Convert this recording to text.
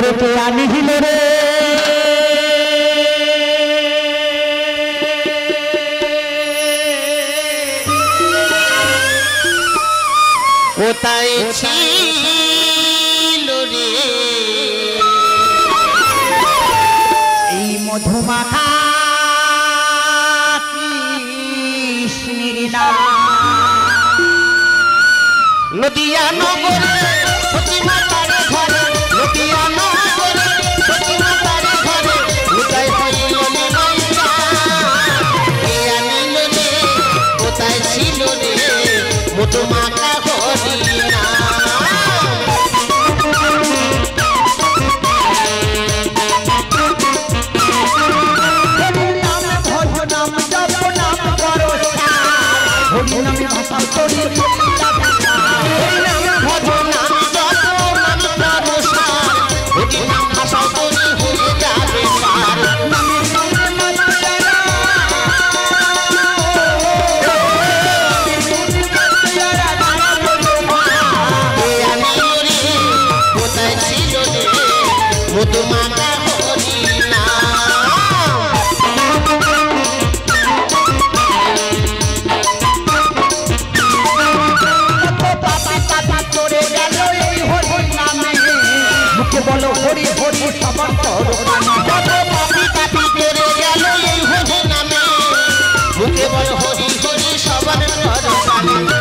ওরে কে আনিহিল রে কোথায় ছিল রে এই মধুমাখা কৃষ্ণের নাম নদিয়া নগরে সতীমাতার ঘরে নদিয়া নগরে সতীমাতার ঘরে কোথায় হইল রে মাইয়া কে আনিল রে কোথায় ছিল রে মধুমাখা হরিনা মধুমাখা হরিনা মুখে বলো হরি হরি সবার পাপি পাপি করে গেল এই হরি নামে মুখে বলো হরি হরি সবার